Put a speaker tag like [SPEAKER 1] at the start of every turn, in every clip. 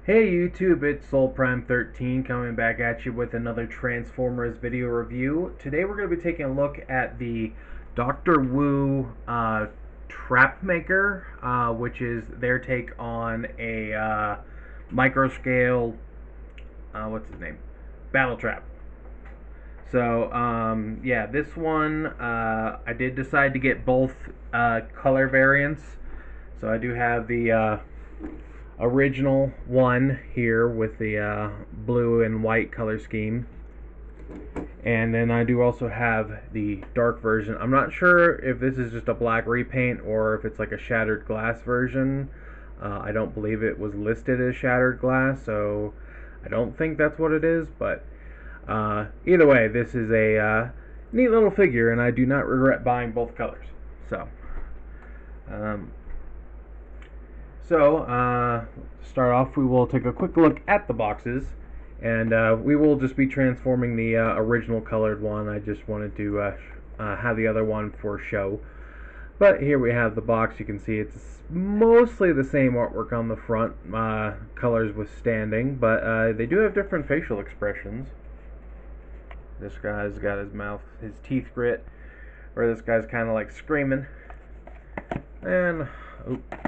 [SPEAKER 1] Hey YouTube, it's SoulPrime13 coming back at you with another Transformers video review. Today we're going to be taking a look at the Dr. Wu Trap Maker, which is their take on a micro-scale, what's his name? Battletrap. So, yeah, this one, I did decide to get both color variants. So I do have the original one here with the blue and white color scheme, and then I do also have the dark version. I'm not sure if this is just a black repaint or if it's like a shattered glass version. I don't believe it was listed as shattered glass, so I don't think that's what it is, but either way, this is a neat little figure, and I do not regret buying both colors. Um, So, start off, we will take a quick look at the boxes, and we will just be transforming the original colored one. I just wanted to have the other one for show. But here we have the box. You can see it's mostly the same artwork on the front, colors withstanding, but they do have different facial expressions. This guy's got his mouth, his teeth grit, or this guy's kind of like screaming. And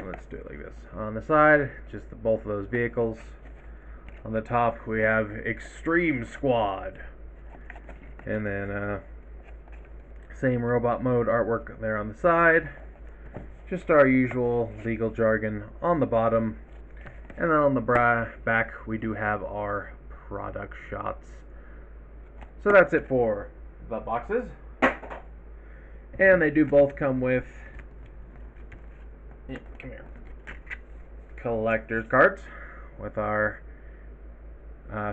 [SPEAKER 1] let's do it like this. On the side, just both of those vehicles. On the top, we have Extreme Squad. And then same robot mode artwork there on the side. Just our usual legal jargon on the bottom. And then on the back, we do have our product shots. So that's it for the boxes. And they do both come with come here, collector's cards with our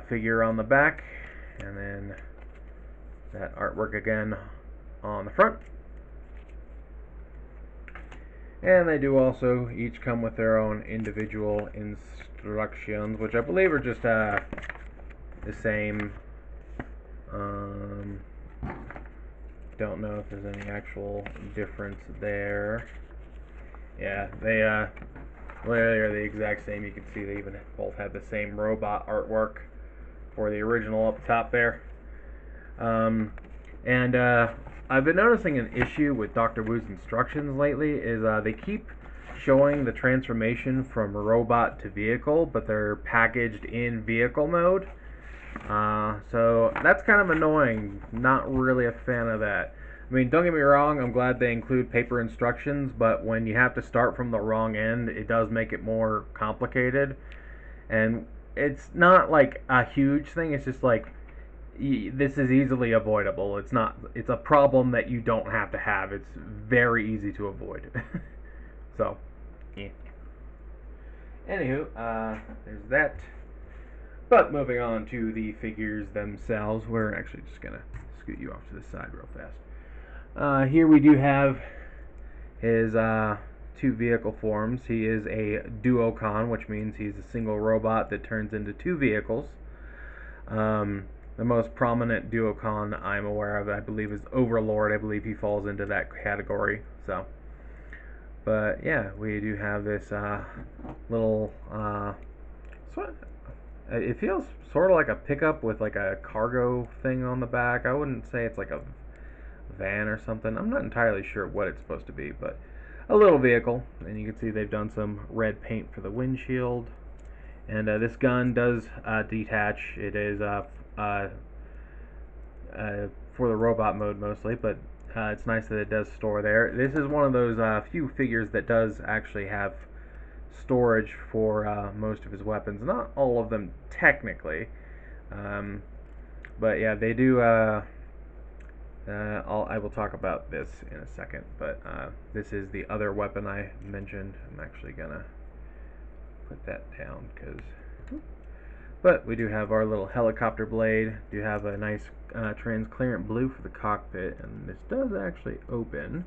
[SPEAKER 1] figure on the back, and then that artwork again on the front. And they do also each come with their own individual instructions, which I believe are just the same. Don't know if there's any actual difference there. Yeah, they literally are the exact same. You can see they even both have the same robot artwork for the original up top there. And I've been noticing an issue with Dr. Wu's instructions lately is they keep showing the transformation from robot to vehicle, but they're packaged in vehicle mode. So that's kind of annoying. Not really a fan of that. I mean, don't get me wrong, I'm glad they include paper instructions, but when you have to start from the wrong end, it does make it more complicated. And it's not like a huge thing, it's just like, this is easily avoidable. It's a problem that you don't have to have. It's very easy to avoid. So, yeah. Anywho, there's that. But moving on to the figures themselves, we're actually just going to scoot you off to the side real fast. Here we do have his two vehicle forms. He is a duocon, which means he's a single robot that turns into two vehicles. The most prominent duocon I'm aware of, I believe, is Overlord. I believe he falls into that category. So, but yeah, we do have this little it feels sort of like a pickup with like a cargo thing on the back. I wouldn't say it's like a van or something. I'm not entirely sure what it's supposed to be, but a little vehicle. And you can see they've done some red paint for the windshield. And this gun does detach. It is for the robot mode mostly, but it's nice that it does store there. This is one of those few figures that does actually have storage for most of his weapons. Not all of them technically, but yeah, they do. I will talk about this in a second, but this is the other weapon I mentioned. I'm actually gonna put that down but we do have our little helicopter blade. Do have a nice transparent blue for the cockpit, and this does actually open.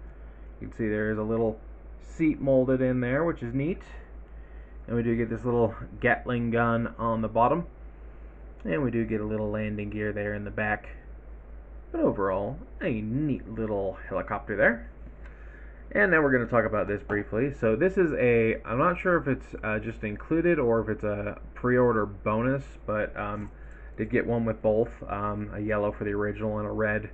[SPEAKER 1] You can see there is a little seat molded in there, which is neat. And we do get this little Gatling gun on the bottom, and we do get a little landing gear there in the back. But overall, a neat little helicopter there. And now we're going to talk about this briefly. So this is I'm not sure if it's just included or if it's a pre-order bonus, but did get one with both, a yellow for the original and a red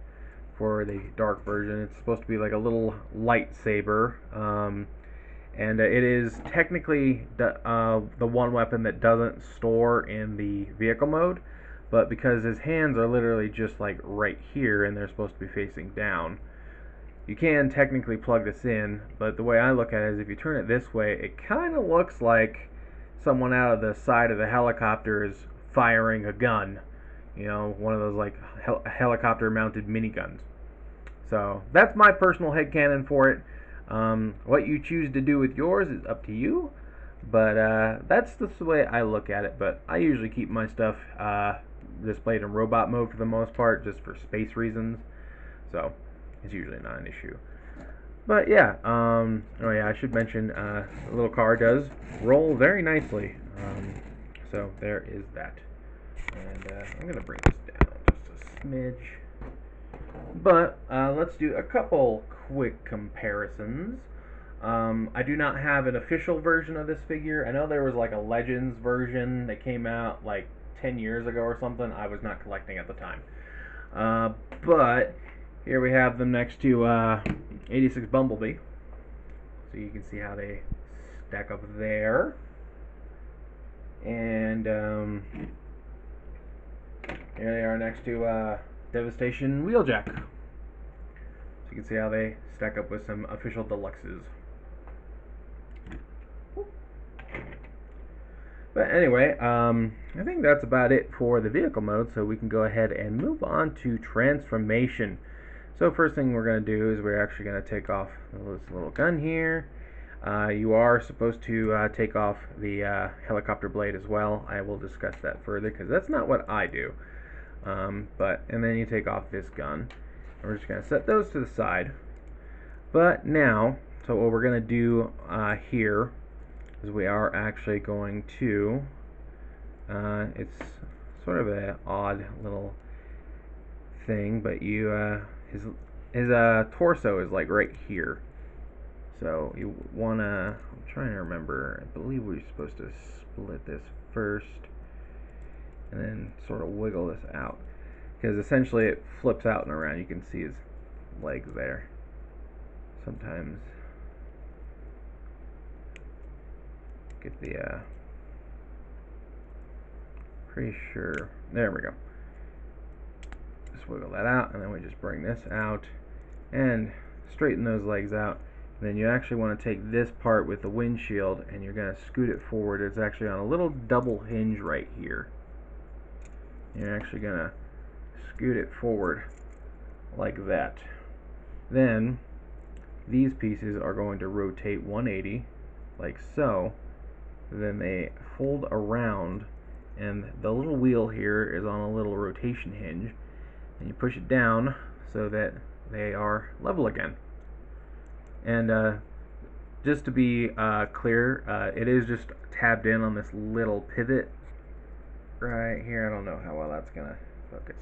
[SPEAKER 1] for the dark version. It's supposed to be like a little lightsaber, and it is technically the one weapon that doesn't store in the vehicle mode, but because his hands are literally just like right here and they're supposed to be facing down, you can technically plug this in, but the way I look at it is if you turn it this way, it kind of looks like someone out of the side of the helicopter is firing a gun. You know, one of those like helicopter mounted miniguns. So that's my personal headcanon for it. What you choose to do with yours is up to you, but that's the way I look at it. But I usually keep my stuff displayed in robot mode for the most part, just for space reasons. So it's usually not an issue. But yeah, oh yeah, I should mention the little car does roll very nicely. So there is that. And I'm gonna bring this down just a smidge. But let's do a couple quick comparisons. I do not have an official version of this figure. I know there was like a Legends version that came out like 10 years ago or something. I was not collecting at the time. But here we have them next to 86 Bumblebee. So you can see how they stack up there. And here they are next to Devastation Wheeljack. So you can see how they stack up with some official deluxes. But anyway, I think that's about it for the vehicle mode, so we can go ahead and move on to transformation. So first thing we're going to do is we're actually going to take off this little gun here. You are supposed to take off the helicopter blade as well. I will discuss that further because that's not what I do. And then you take off this gun. And we're just going to set those to the side. But now, so what we're going to do here is we are actually going to, it's sort of an odd little thing, but his torso is like right here. So you want to, I'm trying to remember, I believe we're supposed to split this first and then sort of wiggle this out, because essentially it flips out and around. You can see his legs there. Sometimes get the pretty sure, there we go. Just wiggle that out, and then we just bring this out and straighten those legs out. And then you actually want to take this part with the windshield and you're going to scoot it forward. It's actually on a little double hinge right here. You're actually going to scoot it forward like that. Then these pieces are going to rotate 180 like so. Then they fold around, and the little wheel here is on a little rotation hinge, and you push it down so that they are level again. And just to be clear, it is just tabbed in on this little pivot right here. I don't know how well that's gonna focus.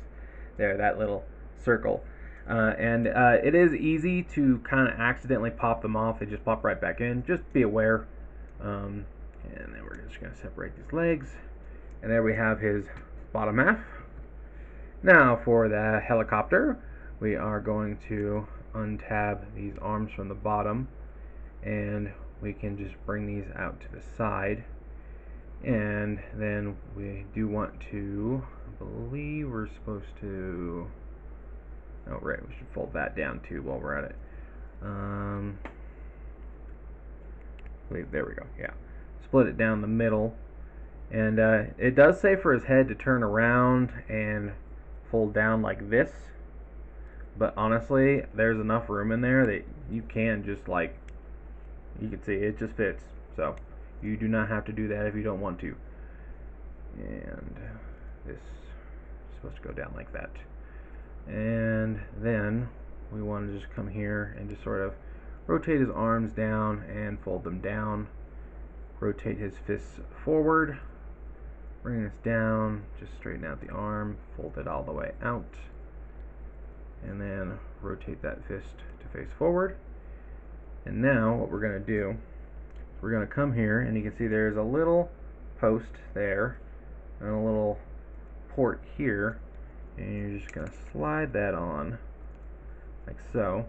[SPEAKER 1] There, that little circle. And it is easy to kind of accidentally pop them off. They just pop right back in. Just be aware. And then we're just going to separate these legs. And there we have his bottom half. Now for the helicopter, we are going to untab these arms from the bottom. And we can just bring these out to the side. And then we do want to, I believe we're supposed to, oh right, we should fold that down too while we're at it. There we go, yeah. Split it down the middle. And it does say for his head to turn around and fold down like this. But honestly, there's enough room in there that you can just like, you can see it just fits. So you do not have to do that if you don't want to. And this is supposed to go down like that. And then we want to just come here and just sort of rotate his arms down and fold them down. Rotate his fists forward. Bring this down, just straighten out the arm, fold it all the way out. And then rotate that fist to face forward. And now what we're going to do, we're going to come here, and you can see there's a little post there and a little port here, and you're just going to slide that on like so.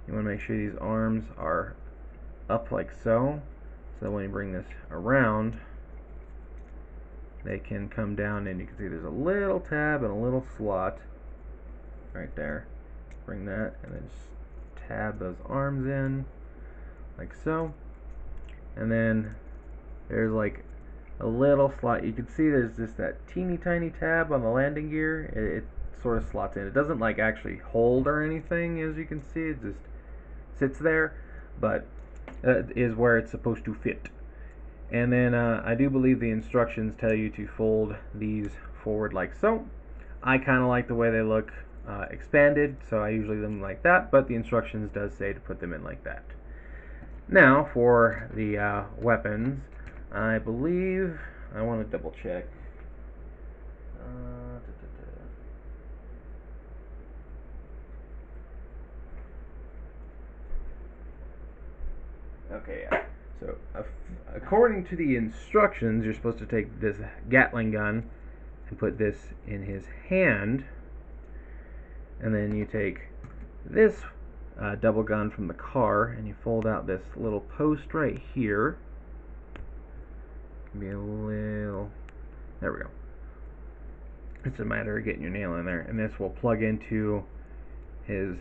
[SPEAKER 1] You want to make sure these arms are up like so when you bring this around, they can come down, and you can see there's a little tab and a little slot right there. Bring that and then just tab those arms in like so, and then there's like a little slot. You can see there's just that teeny tiny tab on the landing gear. It sort of slots in. It doesn't like actually hold or anything, as you can see. It just sits there, but is where it's supposed to fit. And then I do believe the instructions tell you to fold these forward like so. I kind of like the way they look expanded, so I usually leave them like that, but the instructions does say to put them in like that. Now for the weapons, I believe, I want to double check. Okay, yeah. So, according to the instructions, you're supposed to take this Gatling gun and put this in his hand, and then you take this double gun from the car, and you fold out this little post right here. Can be a little. There we go. It's a matter of getting your nail in there, and this will plug into his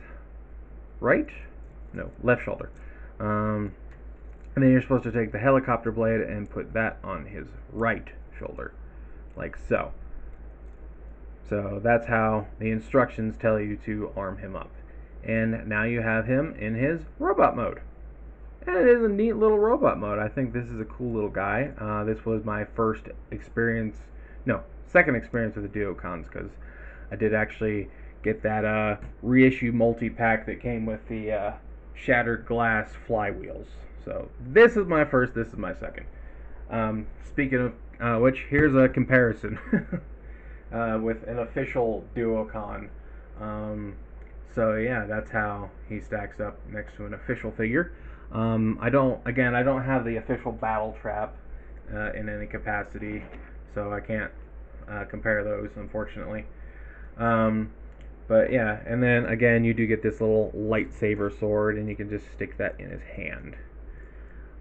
[SPEAKER 1] left shoulder. And then you're supposed to take the helicopter blade and put that on his right shoulder, like so. So that's how the instructions tell you to arm him up. And now you have him in his robot mode. And it is a neat little robot mode. I think this is a cool little guy. This was my second experience with the Duocons, because I did actually get that reissue multi-pack that came with the shattered glass flywheels. So this is my first, this is my second. Speaking of which, here's a comparison with an official Duocon. So yeah, that's how he stacks up next to an official figure. I don't have the official Battletrap in any capacity, so I can't compare those, unfortunately. But yeah, and then again, you do get this little lightsaber sword, and you can just stick that in his hand.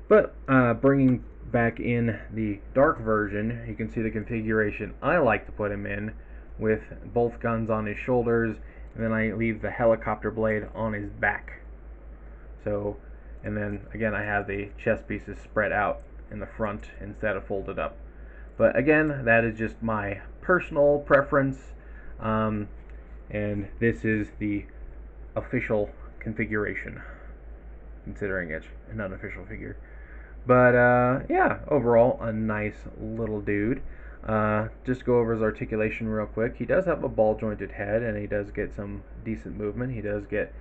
[SPEAKER 1] But bringing back in the dark version, you can see the configuration I like to put him in, with both guns on his shoulders, and then I leave the helicopter blade on his back. So, and then again, I have the chest pieces spread out in the front instead of folded up. But again, that is just my personal preference, and this is the official configuration, considering it's an unofficial figure. But yeah, overall a nice little dude. Just go over his articulation real quick. He does have a ball jointed head, and he does get some decent movement. He does get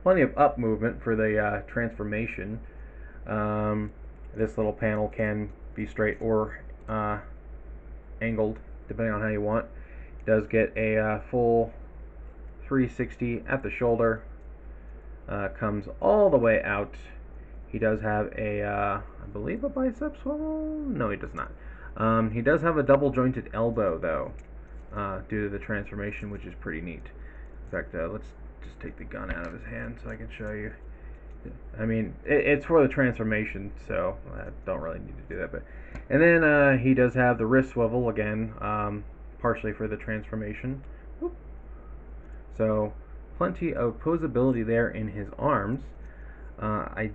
[SPEAKER 1] plenty of up movement for the transformation. This little panel can be straight or angled, depending on how you want. He does get a full 360 at the shoulder. Comes all the way out. He does have I believe a bicep swivel? No, he does not. He does have a double jointed elbow, though, due to the transformation, which is pretty neat. In fact, let's just take the gun out of his hand so I can show you. I mean, it's for the transformation, so I don't really need to do that. And then he does have the wrist swivel, again, partially for the transformation. Whoop. So, plenty of posability there in his arms. I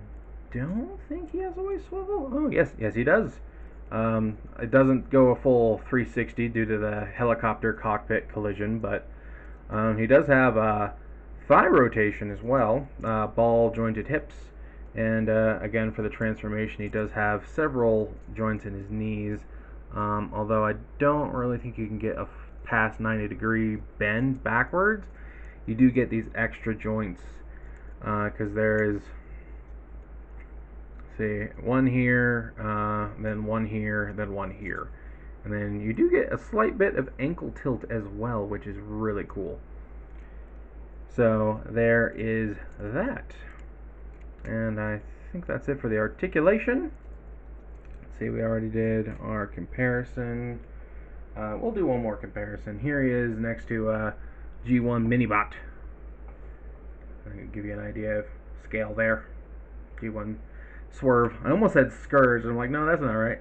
[SPEAKER 1] don't think he has a waist swivel. Oh, yes, he does. It doesn't go a full 360 due to the helicopter cockpit collision, but he does have thigh rotation as well, ball jointed hips, and again for the transformation he does have several joints in his knees, although I don't really think you can get a past 90-degree bend backwards. You do get these extra joints, because there is, see, one here, then one here, then one here. And then you do get a slight bit of ankle tilt as well, which is really cool. So there is that. And I think that's it for the articulation. Let's see, we already did our comparison. We'll do one more comparison. Here he is next to G1 Minibot. I can give you an idea of scale there. G1 Swerve. I almost said Scourge. I'm like, no, that's not right.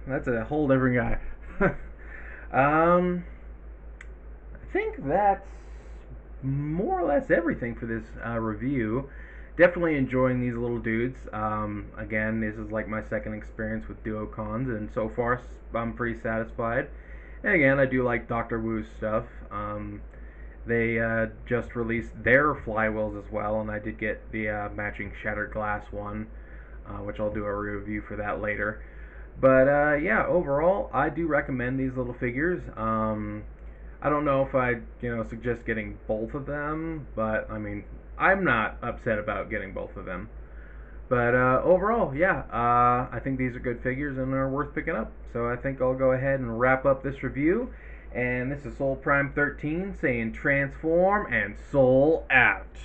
[SPEAKER 1] That's a whole different guy. I think that's more or less everything for this review. Definitely enjoying these little dudes. Again, this is like my second experience with Duocons, and so far I'm pretty satisfied. And again, I do like Dr. Wu's stuff. They just released their flywheels as well, and I did get the matching shattered glass one, which I'll do a review for that later. But yeah, overall, I do recommend these little figures. I don't know if I'd suggest getting both of them, but I mean, I'm not upset about getting both of them. But overall, yeah, I think these are good figures and are worth picking up. So I think I'll go ahead and wrap up this review. And this is Soul Prime 13 saying transform and soul out.